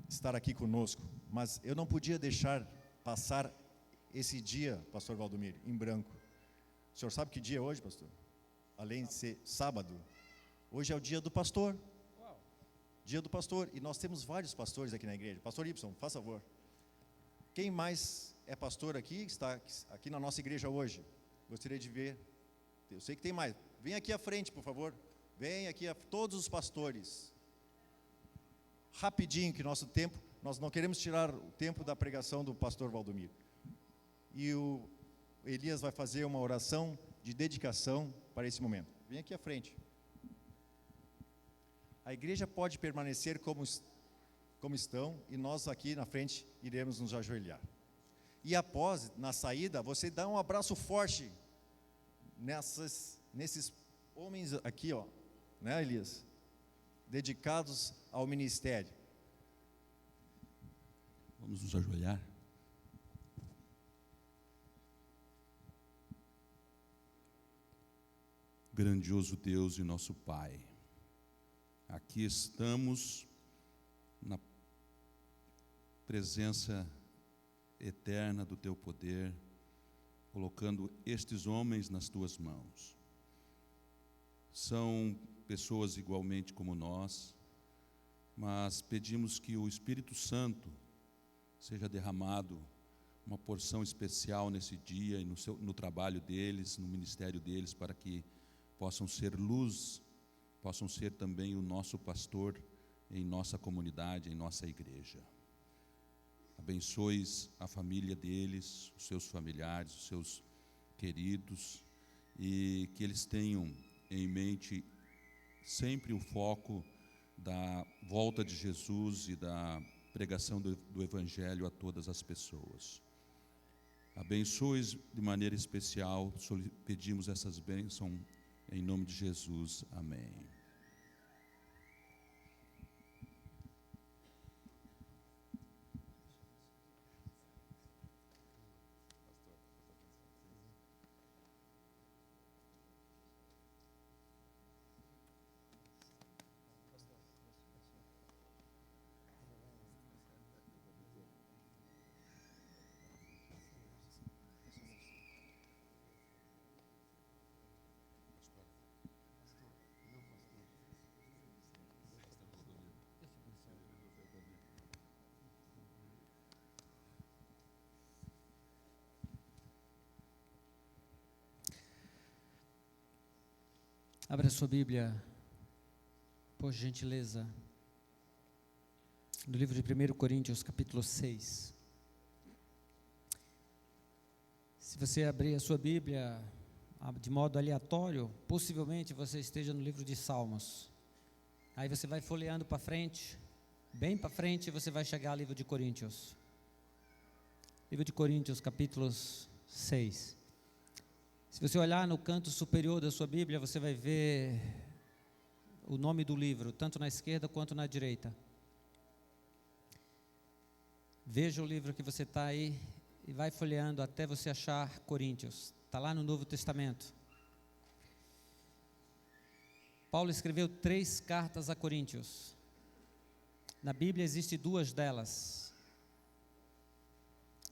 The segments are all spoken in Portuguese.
estar aqui conosco, mas eu não podia deixar passar esse dia, pastor Valdomiro, em branco. O senhor sabe que dia é hoje, pastor? Além de ser sábado, hoje é o dia do pastor. Dia do pastor, e nós temos vários pastores aqui na igreja. Pastor Ibson, faz favor. Quem mais é pastor aqui, está aqui na nossa igreja hoje? Gostaria de ver. Eu sei que tem mais. Vem aqui à frente, por favor. Vem aqui, todos os pastores. Rapidinho, que nosso tempo, nós não queremos tirar o tempo da pregação do pastor Valdomiro. E o Elias vai fazer uma oração de dedicação para esse momento. Vem aqui à frente. A igreja pode permanecer como estão, e nós aqui na frente iremos nos ajoelhar. E após, na saída, você dá um abraço forte nesses homens aqui, ó, né, Elias? Dedicados ao ministério. Vamos nos ajoelhar. Grandioso Deus e nosso Pai, aqui estamos na presença eterna do Teu poder, colocando estes homens nas Tuas mãos. São pessoas igualmente como nós, mas pedimos que o Espírito Santo seja derramado, uma porção especial nesse dia e no trabalho deles, no ministério deles, para que possam ser luz, possam ser também o nosso pastor em nossa comunidade, em nossa igreja. Abençoes a família deles, os seus familiares, os seus queridos, e que eles tenham em mente sempre o foco da volta de Jesus e da pregação do Evangelho a todas as pessoas. Abençoes de maneira especial, pedimos essas bênçãos em nome de Jesus. Amém. Abra sua Bíblia, por gentileza, no livro de 1 Coríntios, capítulo 6. Se você abrir a sua Bíblia de modo aleatório, possivelmente você esteja no livro de Salmos. Aí você vai folheando para frente, bem para frente, e você vai chegar ao livro de Coríntios. Livro de Coríntios, capítulo 6. Se você olhar no canto superior da sua Bíblia, você vai ver o nome do livro, tanto na esquerda quanto na direita. Veja o livro que você está aí e vai folheando até você achar Coríntios. Está lá no Novo Testamento. Paulo escreveu 3 cartas a Coríntios. Na Bíblia existem 2 delas.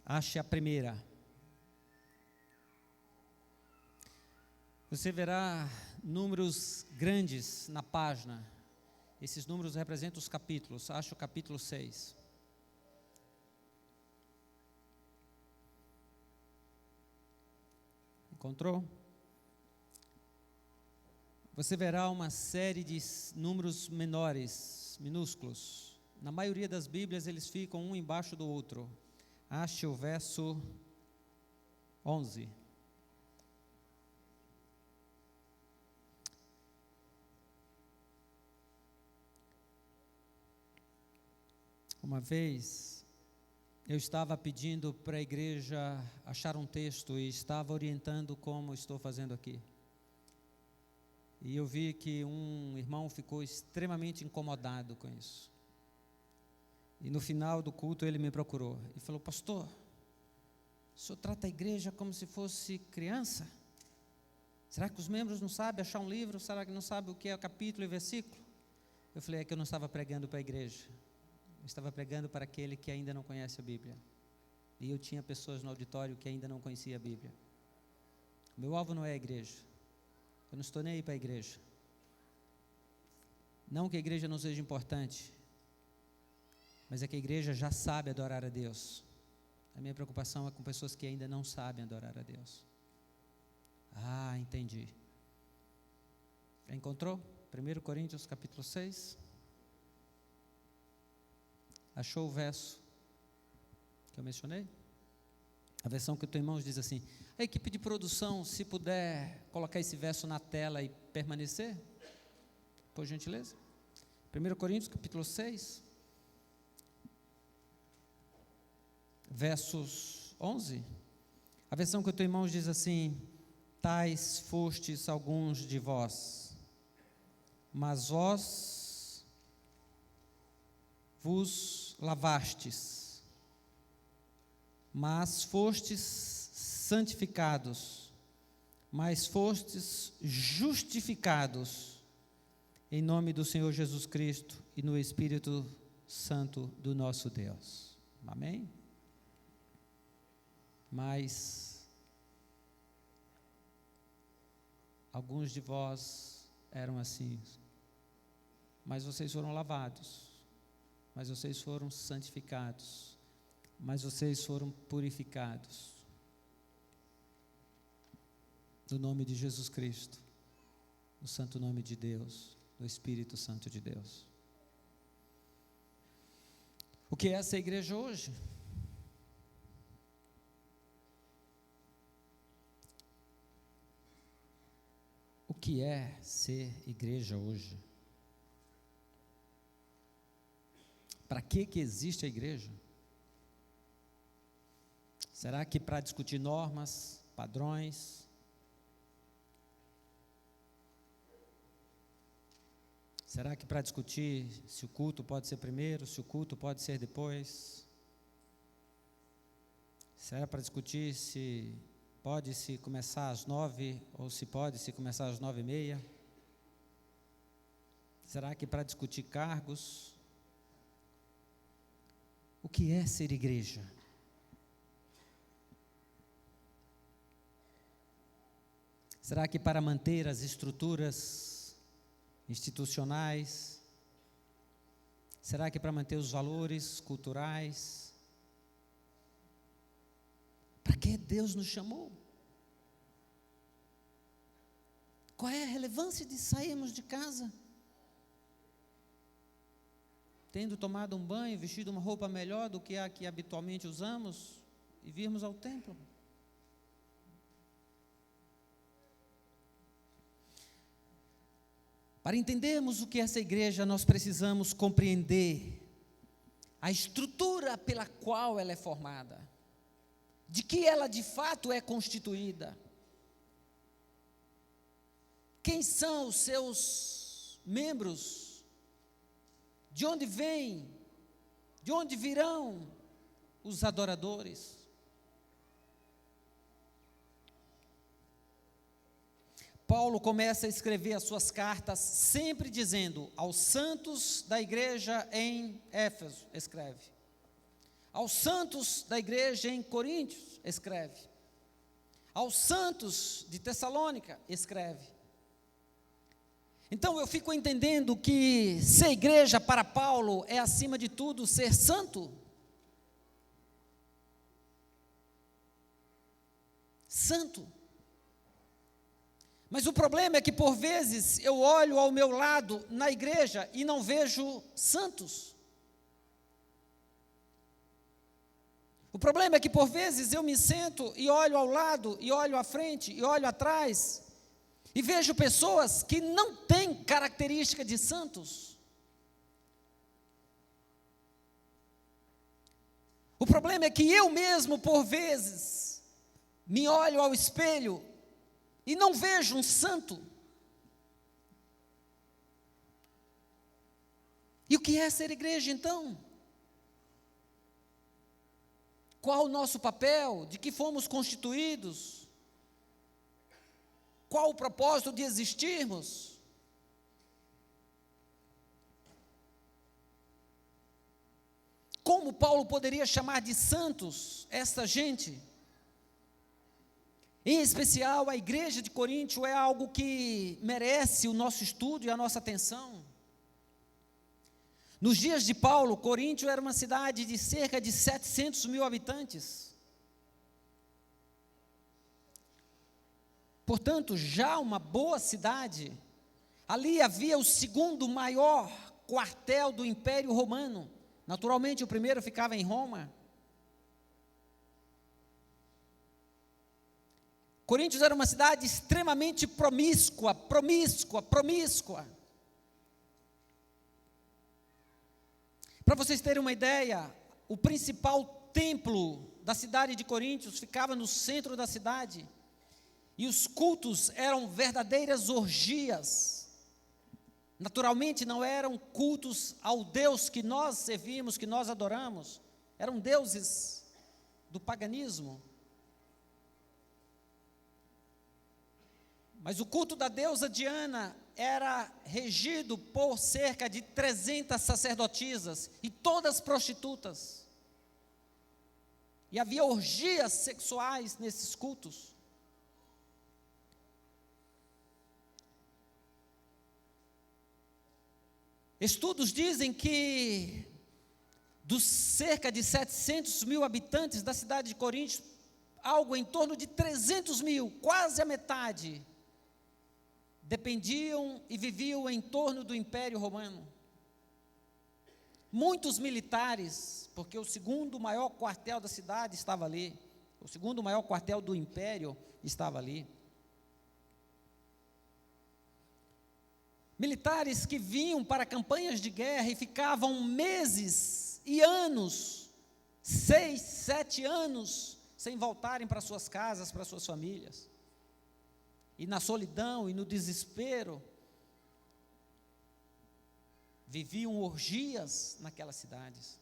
Ache a primeira. Você verá números grandes na página. Esses números representam os capítulos. Acho o capítulo 6. Encontrou? Você verá uma série de números menores, minúsculos. Na maioria das Bíblias eles ficam um embaixo do outro. Ache o verso 11. Uma vez, eu estava pedindo para a igreja achar um texto e estava orientando como estou fazendo aqui. E eu vi que um irmão ficou extremamente incomodado com isso. E no final do culto ele me procurou e falou: pastor, o senhor trata a igreja como se fosse criança? Será que os membros não sabem achar um livro? Será que não sabem o que é capítulo e versículo? Eu falei: é que eu não estava pregando para a igreja. estava pregando para aquele que ainda não conhece a Bíblia. E eu tinha pessoas no auditório que ainda não conheciam a Bíblia. O meu alvo não é a igreja. Eu não estou nem aí para a igreja. Não que a igreja não seja importante, mas é que a igreja já sabe adorar a Deus. A minha preocupação é com pessoas que ainda não sabem adorar a Deus. Ah, entendi. Já encontrou? 1 Coríntios capítulo 6. Achou o verso que eu mencionei? A versão que eu tenho em mãos diz assim: a equipe de produção, se puder colocar esse verso na tela e permanecer, por gentileza. 1 Coríntios capítulo 6, versos 11. A versão que eu tenho em mãos diz assim: tais fostes alguns de vós, mas vós vos lavastes, mas fostes santificados, mas fostes justificados em nome do Senhor Jesus Cristo e no Espírito Santo do nosso Deus. Amém? Mas alguns de vós eram assim, mas vocês foram lavados, mas vocês foram santificados, mas vocês foram purificados no nome de Jesus Cristo, no santo nome de Deus, do Espírito Santo de Deus. O que é essa igreja hoje? O que é ser igreja hoje? Para que existe a igreja? Será que para discutir normas, padrões? Será que para discutir se o culto pode ser primeiro, se o culto pode ser depois? Será para discutir se pode-se começar às 9 ou se pode-se começar às 9:30? Será que para discutir cargos? O que é ser igreja? Será que para manter as estruturas institucionais? Será que para manter os valores culturais? Para que Deus nos chamou? Qual é a relevância de sairmos de casa tendo tomado um banho, vestido uma roupa melhor do que a que habitualmente usamos e virmos ao templo? Para entendermos o que é essa igreja, nós precisamos compreender a estrutura pela qual ela é formada, de que ela de fato é constituída, quem são os seus membros, de onde vêm, de onde virão os adoradores. Paulo começa a escrever as suas cartas sempre dizendo: aos santos da igreja em Éfeso, escreve. Aos santos da igreja em Coríntios, escreve. Aos santos de Tessalônica, escreve. Então eu fico entendendo que ser igreja para Paulo é, acima de tudo, ser santo. Santo. Mas o problema é que por vezes eu olho ao meu lado na igreja e não vejo santos. O problema é que por vezes eu me sento e olho ao lado, e olho à frente, e olho atrás, e vejo pessoas que não têm característica de santos. O problema é que eu mesmo, por vezes, me olho ao espelho e não vejo um santo. E o que é ser igreja então? Qual o nosso papel? De que fomos constituídos? Qual o propósito de existirmos? como Paulo poderia chamar de santos essa gente? Em especial, a igreja de Coríntio é algo que merece o nosso estudo e a nossa atenção. Nos dias de Paulo, Coríntio era uma cidade de cerca de 700 mil habitantes. Portanto, já uma boa cidade. Ali havia o segundo maior quartel do Império Romano. Naturalmente, o primeiro ficava em Roma. Coríntio era uma cidade extremamente promíscua. Para vocês terem uma ideia, o principal templo da cidade de Coríntio ficava no centro da cidade. E os cultos eram verdadeiras orgias. Naturalmente, não eram cultos ao Deus que nós servimos, que nós adoramos. Eram deuses do paganismo. Mas o culto da deusa Diana era regido por cerca de 300 sacerdotisas, e todas prostitutas. E havia orgias sexuais nesses cultos. Estudos dizem que dos cerca de 700 mil habitantes da cidade de Coríntio, algo em torno de 300 mil, quase a metade, dependiam e viviam em torno do Império Romano. Muitos militares, porque o segundo maior quartel da cidade estava ali, o segundo maior quartel do Império estava ali. Militares que vinham para campanhas de guerra e ficavam meses e anos, 6, 7 anos, sem voltarem para suas casas, para suas famílias. E na solidão e no desespero, viviam orgias naquelas cidades.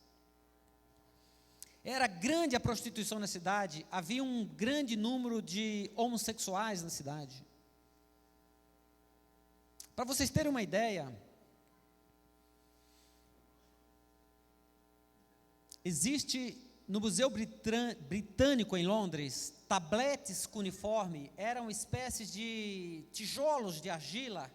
Era grande a prostituição na cidade, havia um grande número de homossexuais na cidade. Para vocês terem uma ideia, existe no Museu Britânico em Londres, tabletes cuneiforme, eram espécies de tijolos de argila.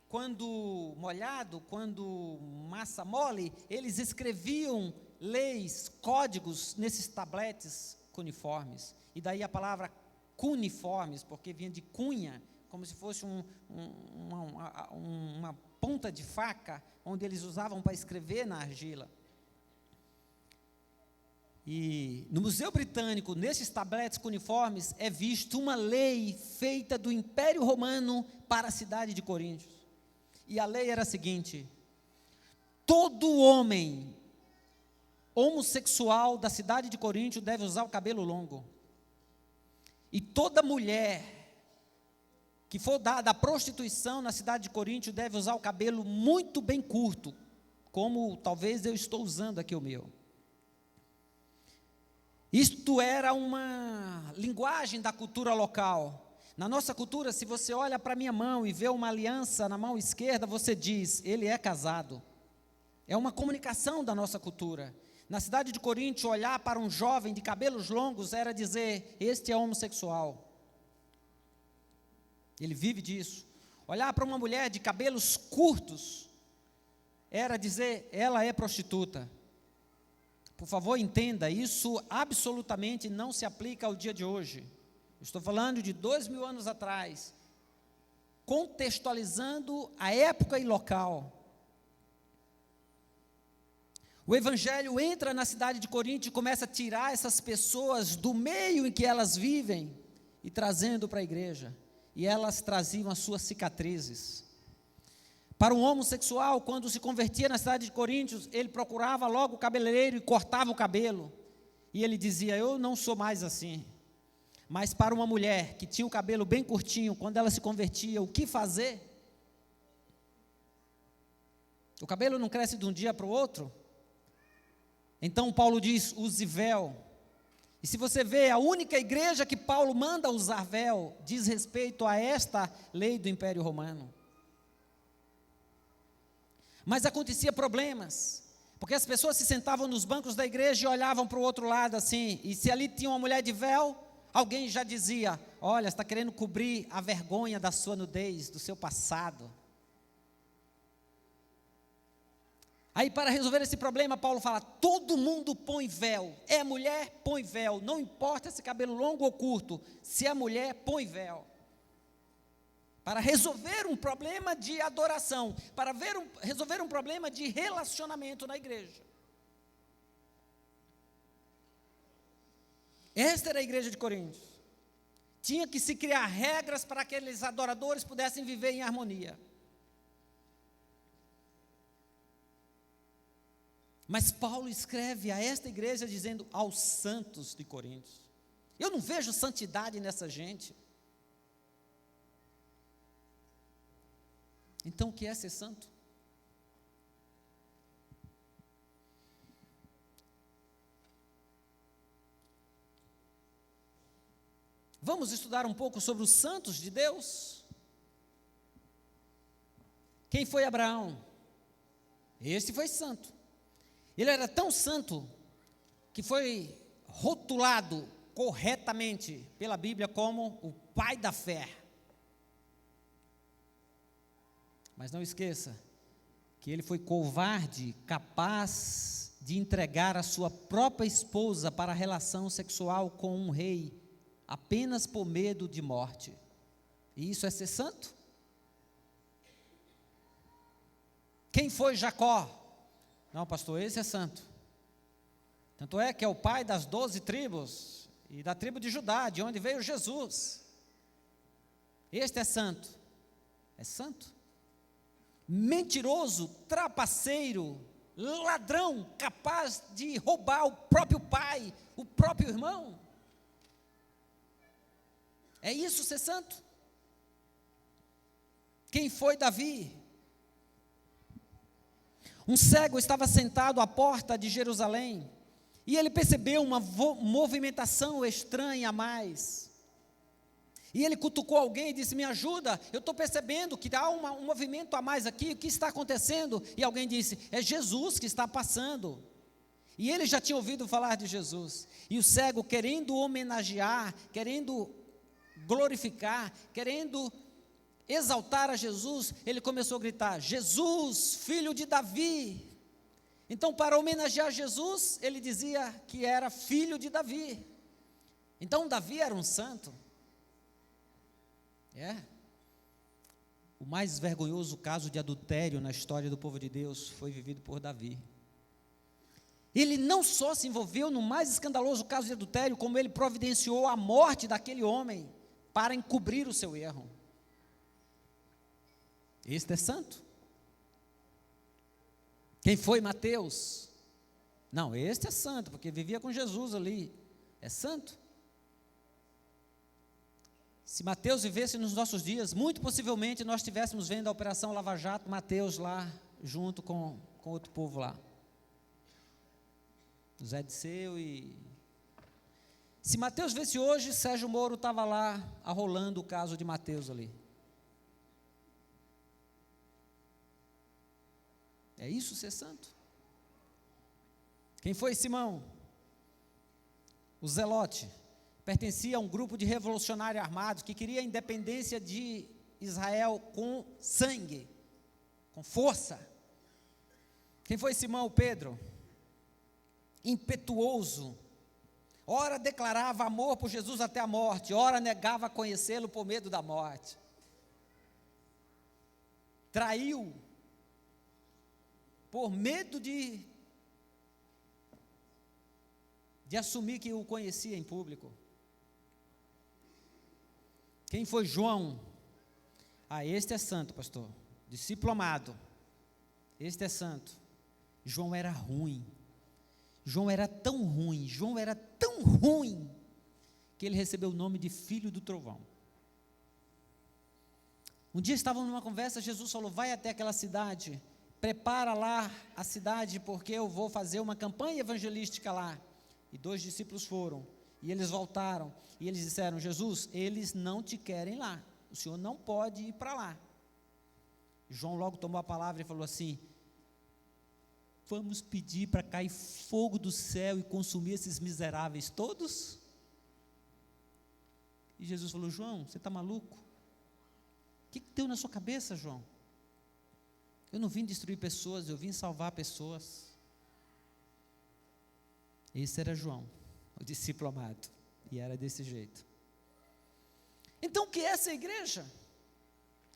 Quando molhado, quando massa mole, eles escreviam leis, códigos nesses tabletes cuneiformes. E daí a palavra cuneiformes, porque vinha de cunha, como se fosse uma ponta de faca, onde eles usavam para escrever na argila. E no Museu Britânico, nesses tabletes cuneiformes, é visto uma lei feita do Império Romano para a cidade de Coríntio. E a lei era a seguinte: todo homem homossexual da cidade de Coríntio deve usar o cabelo longo. E toda mulher que for dada à prostituição na cidade de Coríntio deve usar o cabelo muito bem curto, como talvez eu estou usando aqui o meu. Isto era uma linguagem da cultura local. Na nossa cultura, se você olha para a minha mão e vê uma aliança na mão esquerda, você diz, ele é casado. É uma comunicação da nossa cultura. Na cidade de Coríntio, olhar para um jovem de cabelos longos era dizer, este é homossexual. Ele vive disso. Olhar para uma mulher de cabelos curtos era dizer, ela é prostituta. Por favor, entenda, isso absolutamente não se aplica ao dia de hoje. Estou falando de 2000 anos atrás, contextualizando a época e local. O evangelho entra na cidade de Coríntio e começa a tirar essas pessoas do meio em que elas vivem e trazendo para a igreja. E elas traziam as suas cicatrizes. Para um homossexual, quando se convertia na cidade de Coríntio, ele procurava logo o cabeleireiro e cortava o cabelo. E ele dizia, eu não sou mais assim. Mas para uma mulher que tinha o cabelo bem curtinho, quando ela se convertia, o que fazer? O cabelo não cresce de um dia para o outro. Então Paulo diz, use véu. E se você vê, a única igreja que Paulo manda usar véu, diz respeito a esta lei do Império Romano. Mas acontecia problemas. Porque as pessoas se sentavam nos bancos da igreja e olhavam para o outro lado assim, e se ali tinha uma mulher de véu, alguém já dizia: olha, está querendo cobrir a vergonha da sua nudez, do seu passado. Aí, para resolver esse problema, Paulo fala: todo mundo põe véu, é mulher, põe véu, não importa se cabelo longo ou curto, se é mulher, põe véu. Para resolver um problema de adoração, para resolver um problema de relacionamento na igreja. Esta era a igreja de Corinto. Tinha que se criar regras para que aqueles adoradores pudessem viver em harmonia. Mas Paulo escreve a esta igreja dizendo: aos santos de Corinto. Eu não vejo santidade nessa gente. Então, o que é ser santo? Vamos estudar um pouco sobre os santos de Deus? Quem foi Abraão? Este foi santo. Ele era tão santo que foi rotulado corretamente pela Bíblia como o pai da fé. Mas não esqueça que ele foi covarde, capaz de entregar a sua própria esposa para a relação sexual com um rei, apenas por medo de morte. E isso é ser santo? Quem foi Jacó? Não, pastor, esse é santo. Tanto é que é o pai das 12 tribos e da tribo de Judá, de onde veio Jesus. Este é santo. É santo? Mentiroso, trapaceiro, ladrão, capaz de roubar o próprio pai, o próprio irmão. É isso ser santo? Quem foi Davi? Um cego estava sentado à porta de Jerusalém e ele percebeu uma movimentação estranha a mais. E ele cutucou alguém e disse: me ajuda, eu estou percebendo que há um movimento a mais aqui, o que está acontecendo? E alguém disse: é Jesus que está passando. E ele já tinha ouvido falar de Jesus. E o cego, querendo homenagear, querendo glorificar, querendo exaltar a Jesus, ele começou a gritar: Jesus, filho de Davi. Então, para homenagear Jesus, ele dizia que era filho de Davi. Então, Davi era um santo. O mais vergonhoso caso de adultério na história do povo de Deus foi vivido por Davi. Ele não só se envolveu no mais escandaloso caso de adultério, como ele providenciou a morte daquele homem para encobrir o seu erro. Este é santo? Quem foi Mateus? Não, este é santo, porque vivia com Jesus ali. É santo? Se Mateus vivesse nos nossos dias, muito possivelmente nós estivéssemos vendo a Operação Lava Jato, Mateus lá, junto com outro povo lá. José Disseu e... Se Mateus visse hoje, Sérgio Moro estava lá, arrolando o caso de Mateus ali. É isso ser santo? Quem foi Simão? O Zelote. Pertencia a um grupo de revolucionários armados que queria a independência de Israel com sangue, com força. Quem foi Simão Pedro? Impetuoso. Ora declarava amor por Jesus até a morte, ora negava conhecê-lo por medo da morte. Traiu por medo de assumir que o conhecia em público. Quem foi João? Este é santo, pastor. Discípulo amado. Este é santo. João era ruim. João era tão ruim, que ele recebeu o nome de filho do trovão. Um dia estavam numa conversa, Jesus falou: vai até aquela cidade, prepara lá a cidade, porque eu vou fazer uma campanha evangelística lá. E 2 discípulos foram, e eles voltaram, e eles disseram: Jesus, eles não te querem lá, o senhor não pode ir para lá. João logo tomou a palavra e falou assim: vamos pedir para cair fogo do céu e consumir esses miseráveis todos? E Jesus falou: João, você está maluco? O que deu na sua cabeça, João? Eu não vim destruir pessoas, eu vim salvar pessoas. Esse era João, o discípulo amado, e era desse jeito. Então, o que é essa igreja?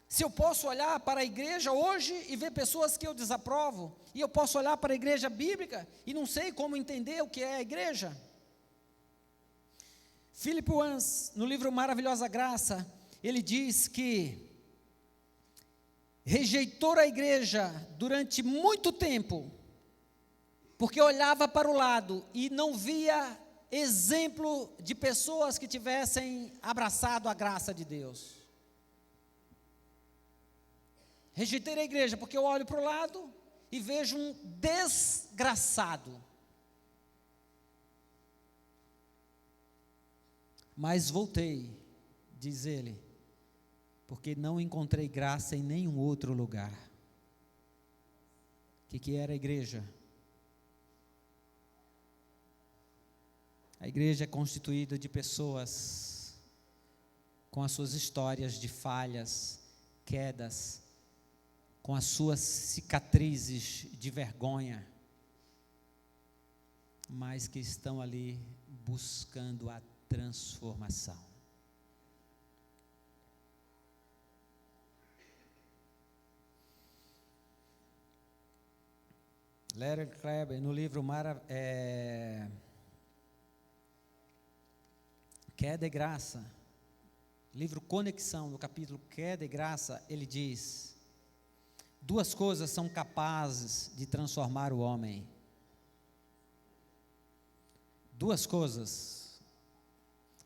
Se eu posso olhar para a igreja hoje e ver pessoas que eu desaprovo, e eu posso olhar para a igreja bíblica e não sei como entender o que é a igreja. Philip Wans, no livro Maravilhosa Graça, ele diz que rejeitou a igreja durante muito tempo, porque olhava para o lado e não via exemplo de pessoas que tivessem abraçado a graça de Deus. Rejeitei a igreja porque eu olho para o lado e vejo um desgraçado. Mas voltei, diz ele, porque não encontrei graça em nenhum outro lugar. O que era a igreja? A igreja é constituída de pessoas com as suas histórias de falhas, quedas, com as suas cicatrizes de vergonha, mas que estão ali buscando a transformação. Larry Kleber, no livro Que de Graça, livro Conexão, no capítulo Que de Graça, ele diz: duas coisas são capazes de transformar o homem. Duas coisas.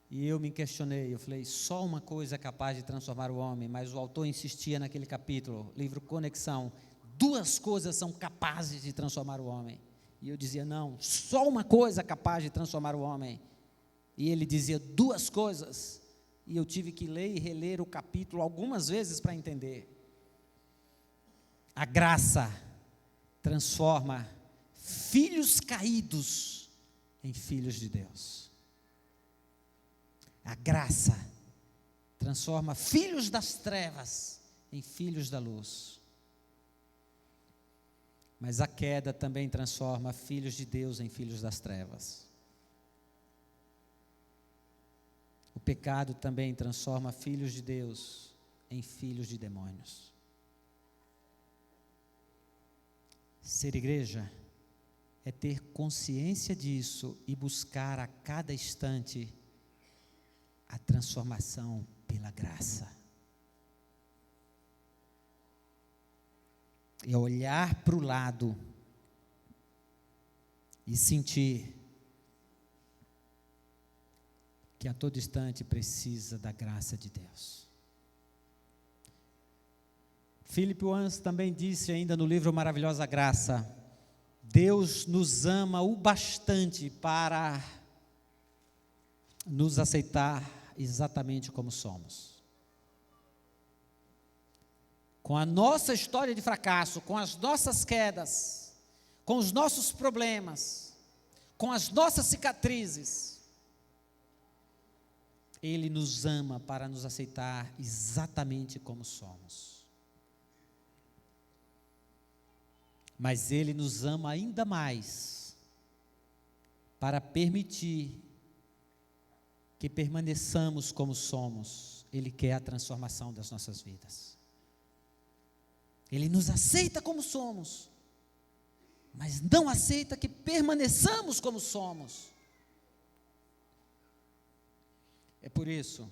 E eu me questionei, eu falei, só uma coisa é capaz de transformar o homem, mas o autor insistia naquele capítulo, livro Conexão, duas coisas são capazes de transformar o homem. E eu dizia, não, só uma coisa é capaz de transformar o homem. E ele dizia duas coisas, e eu tive que ler e reler o capítulo algumas vezes para entender. A graça transforma filhos caídos em filhos de Deus. A graça transforma filhos das trevas em filhos da luz. Mas a queda também transforma filhos de Deus em filhos das trevas. O pecado também transforma filhos de Deus em filhos de demônios. Ser igreja é ter consciência disso e buscar a cada instante a transformação pela graça. É olhar para o lado e sentir que a todo instante precisa da graça de Deus. Philip Wans também disse ainda no livro Maravilhosa Graça: Deus nos ama o bastante para nos aceitar exatamente como somos. Com a nossa história de fracasso, com as nossas quedas, com os nossos problemas, com as nossas cicatrizes, Ele nos ama para nos aceitar exatamente como somos. Mas Ele nos ama ainda mais para permitir que permaneçamos como somos. Ele quer a transformação das nossas vidas. Ele nos aceita como somos, mas não aceita que permaneçamos como somos. É por isso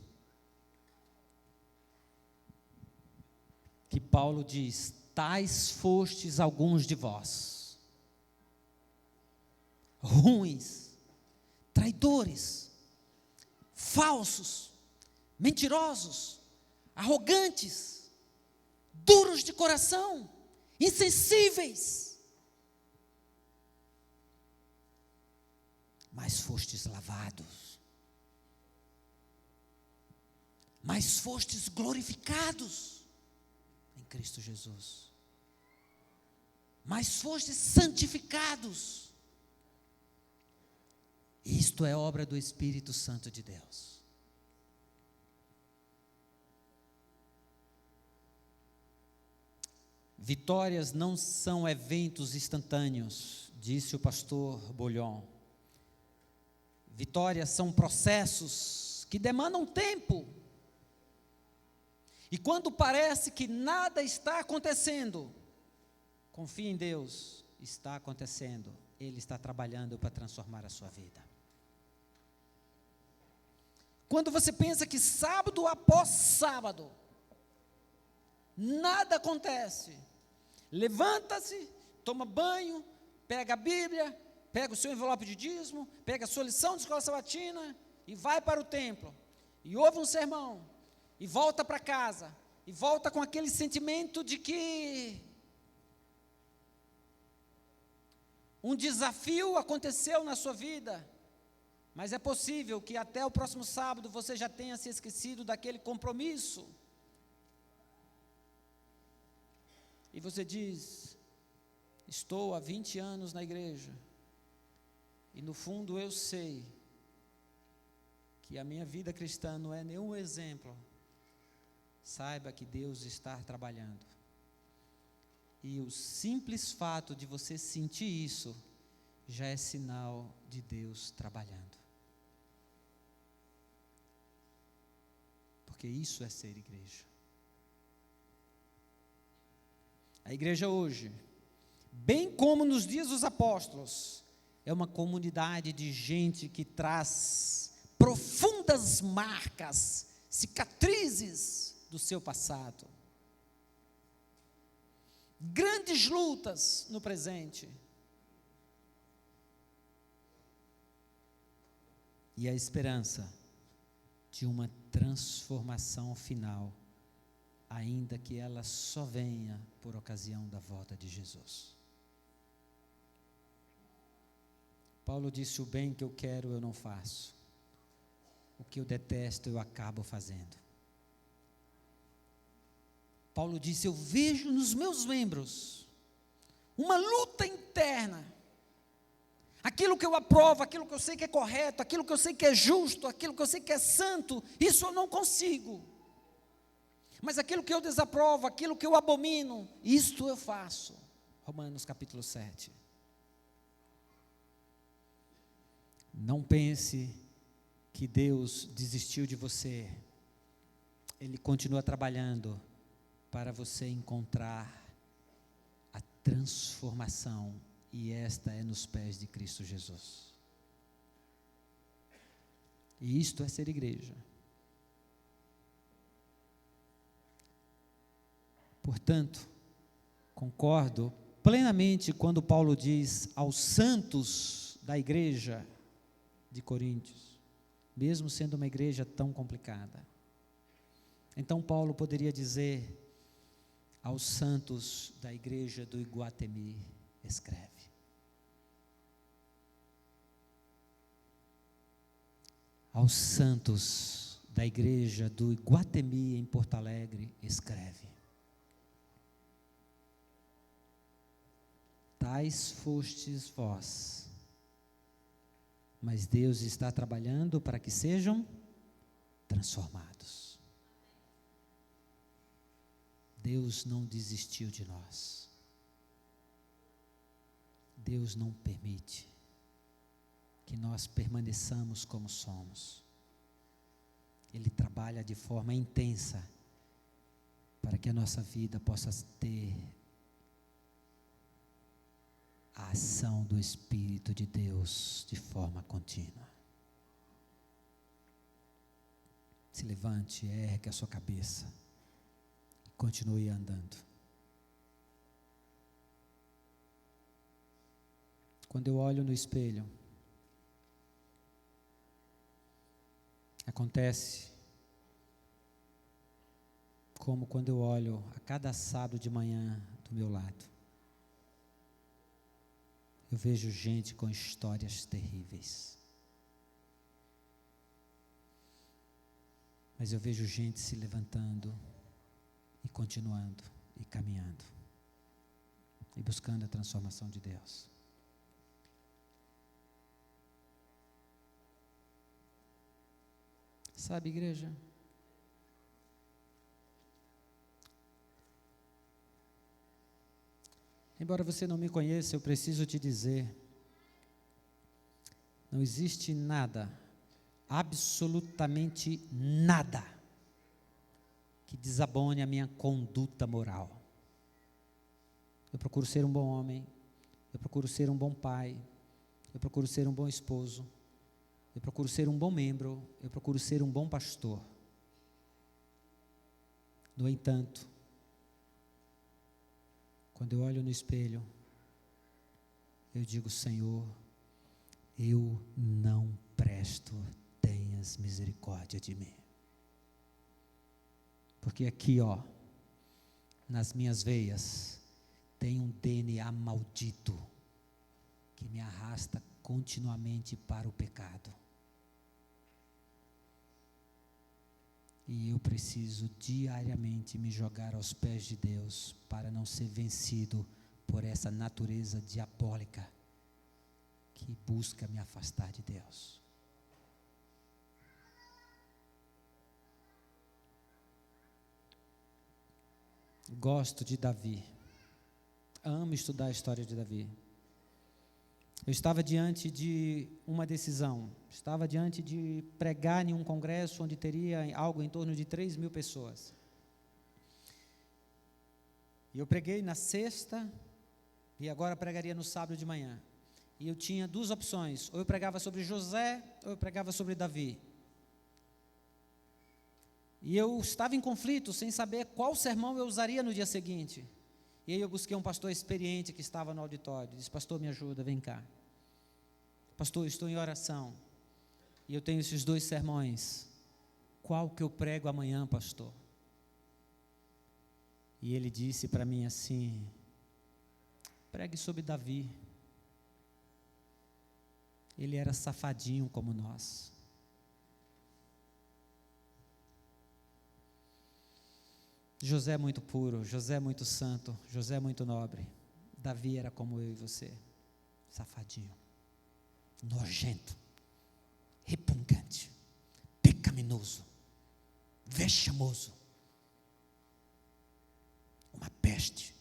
que Paulo diz: tais fostes alguns de vós, ruins, traidores, falsos, mentirosos, arrogantes, duros de coração, insensíveis, mas fostes lavados, mas fostes glorificados em Cristo Jesus. mas fostes santificados. Isto é obra do Espírito Santo de Deus. Vitórias não são eventos instantâneos, disse o pastor Bolhon. Vitórias são processos que demandam tempo. E quando parece que nada está acontecendo, confie em Deus, está acontecendo. Ele está trabalhando para transformar a sua vida. Quando você pensa que sábado após sábado, nada acontece, levanta-se, toma banho, pega a Bíblia, pega o seu envelope de dízimo, pega a sua lição de escola sabatina e vai para o templo, e ouve um sermão, e volta para casa, e volta com aquele sentimento de que um desafio aconteceu na sua vida, mas é possível que até o próximo sábado você já tenha se esquecido daquele compromisso. E você diz: estou há 20 anos na igreja, e no fundo eu sei que a minha vida cristã não é nenhum exemplo. Saiba que Deus está trabalhando. E o simples fato de você sentir isso, já é sinal de Deus trabalhando. Porque isso é ser igreja. A igreja hoje, bem como nos dias dos apóstolos, é uma comunidade de gente que traz profundas marcas, cicatrizes do seu passado. Grandes lutas no presente. E a esperança de uma transformação final, ainda que ela só venha por ocasião da volta de Jesus. Paulo disse: o bem que eu quero eu não faço, o que eu detesto eu acabo fazendo. Paulo disse: eu vejo nos meus membros uma luta interna. Aquilo que eu aprovo, aquilo que eu sei que é correto, aquilo que eu sei que é justo, aquilo que eu sei que é santo, isso eu não consigo. Mas aquilo que eu desaprovo, aquilo que eu abomino, isto eu faço. Romanos capítulo 7. Não pense que Deus desistiu de você. Ele continua trabalhando para você encontrar a transformação, e esta é nos pés de Cristo Jesus. E isto é ser igreja. Portanto, concordo plenamente quando Paulo diz aos santos da igreja de Coríntios, mesmo sendo uma igreja tão complicada. Então Paulo poderia dizer aos santos da igreja do Iguatemi: escreve. Aos santos da igreja do Iguatemi em Porto Alegre, escreve. Tais fostes vós, mas Deus está trabalhando para que sejam transformados. Deus não desistiu de nós. Deus não permite que nós permaneçamos como somos. Ele trabalha de forma intensa para que a nossa vida possa ter a ação do Espírito de Deus de forma contínua. Se levante, ergue a sua cabeça, continue andando. Quando eu olho no espelho, acontece como quando eu olho a cada sábado de manhã do meu lado. Eu vejo gente com histórias terríveis. Mas eu vejo gente se levantando e continuando e caminhando. e buscando a transformação de Deus. Sabe, igreja? Embora você não me conheça, eu preciso te dizer, não existe nada, absolutamente nada, que desabone a minha conduta moral. Eu procuro ser um bom homem, eu procuro ser um bom pai, eu procuro ser um bom esposo, eu procuro ser um bom membro, eu procuro ser um bom pastor. No entanto, quando eu olho no espelho, eu digo: Senhor, eu não presto, tenhas misericórdia de mim. Porque aqui, nas minhas veias, tem um DNA maldito que me arrasta continuamente para o pecado. E eu preciso diariamente me jogar aos pés de Deus para não ser vencido por essa natureza diabólica que busca me afastar de Deus. Gosto de Davi. Amo estudar a história de Davi. Eu estava diante de uma decisão. Estava diante de pregar em um congresso onde teria algo em torno de 3.000 pessoas. E eu preguei na sexta e agora pregaria no sábado de manhã. E eu tinha duas opções: ou eu pregava sobre José, ou eu pregava sobre Davi. E eu estava em conflito, sem saber qual sermão eu usaria no dia seguinte. E aí eu busquei um pastor experiente que estava no auditório. Disse: pastor, me ajuda, vem cá. Pastor, eu estou em oração e eu tenho esses 2 sermões. Qual que eu prego amanhã, pastor? E ele disse para mim assim: pregue sobre Davi. Ele era safadinho como nós. José é muito puro, José é muito santo, José é muito nobre. Davi era como eu e você, safadinho, nojento, repugnante, pecaminoso, vexamoso, uma peste,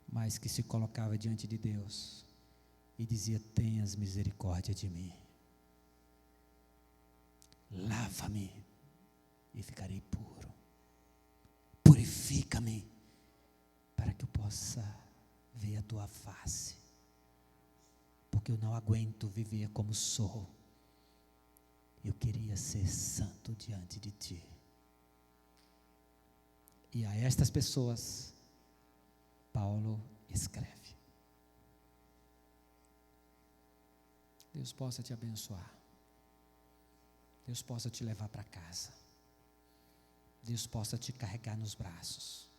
mas que se colocava diante de Deus e dizia: tenhas misericórdia de mim, lava-me e ficarei puro, purifica-me para que eu possa ver a tua face, porque eu não aguento viver como sou. Eu queria ser santo diante de ti. E a estas pessoas Paulo escreve. Deus possa te abençoar, Deus possa te levar para casa, Deus possa te carregar nos braços,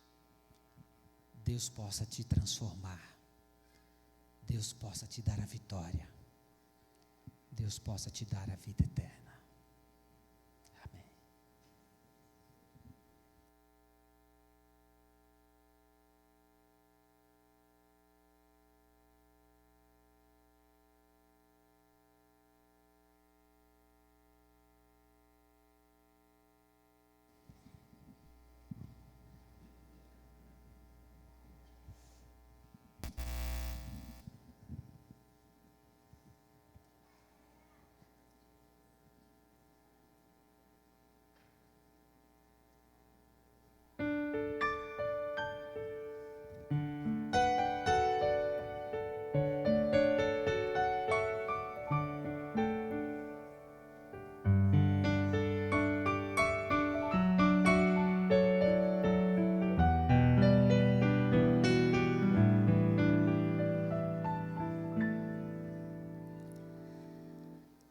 Deus possa te transformar, Deus possa te dar a vitória, Deus possa te dar a vida eterna. Amém.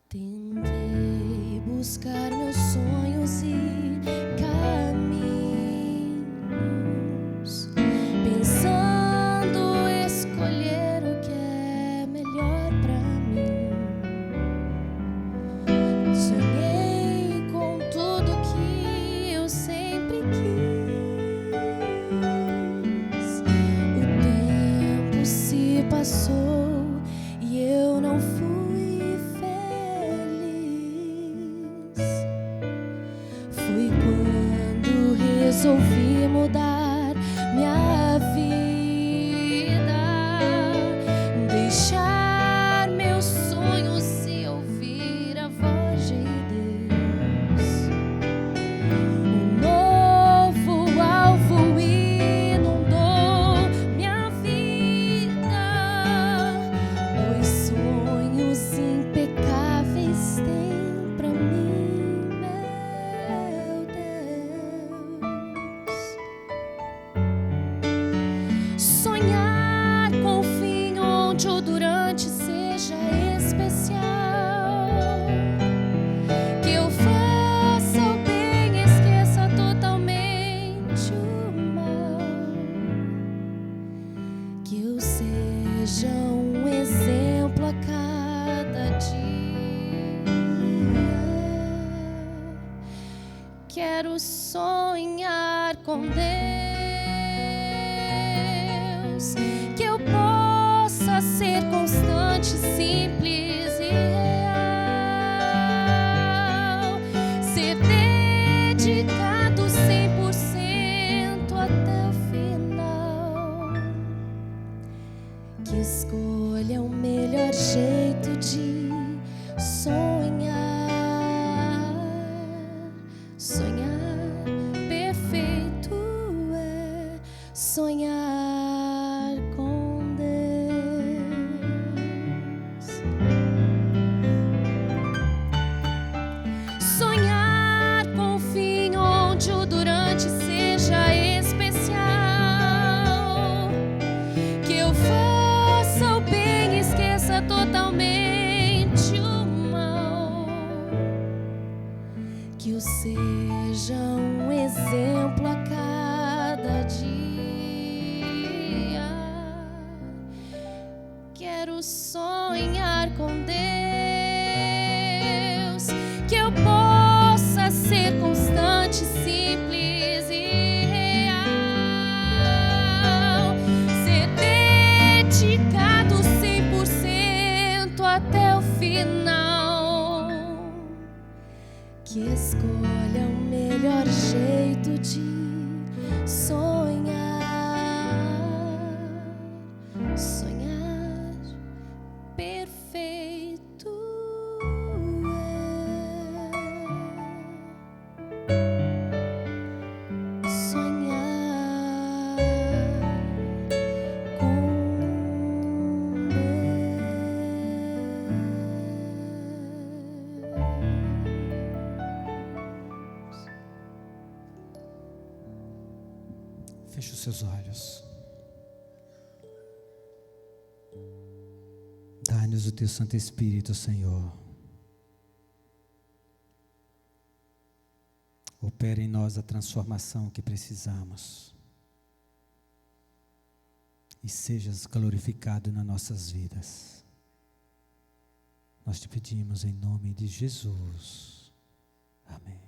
Tentei buscar meus sonhos e caminhos, pensando escolher o que é melhor pra mim. Sonhei com tudo que eu sempre quis, resolvi mudar minha vida, deixar meus sonhos e ouvir a voz de Deus. Um novo alvo inundou minha vida, os sonhos impecáveis têm pra mim, meu Deus. Sonhar com o fim onde o durante seja especial, que eu faça o bem, esqueça totalmente o mal, que eu seja um exemplo a cada dia. Quero sonhar com Deus, que eu possa ser constante, simples e real, ser dedicado 100% até o final, que escolha o melhor jeito de sonhar. Sonhar perfeito é sonhar com Deus. Sonhar com o fim onde o durante seja especial, que eu faça o bem, esqueça totalmente o mal, que eu seja um exemplo a cada dia. Quero sonhar com Deus, que eu possa ser constante, simples e real, ser dedicado 100% até o final, que escolha o melhor jeito de sonhar. Sonhar perfeito é sonhar com Deus. Feche os seus olhos. Dá-nos o teu Santo Espírito, Senhor. Opera em nós a transformação que precisamos. E sejas glorificado nas nossas vidas. Nós te pedimos em nome de Jesus. Amém.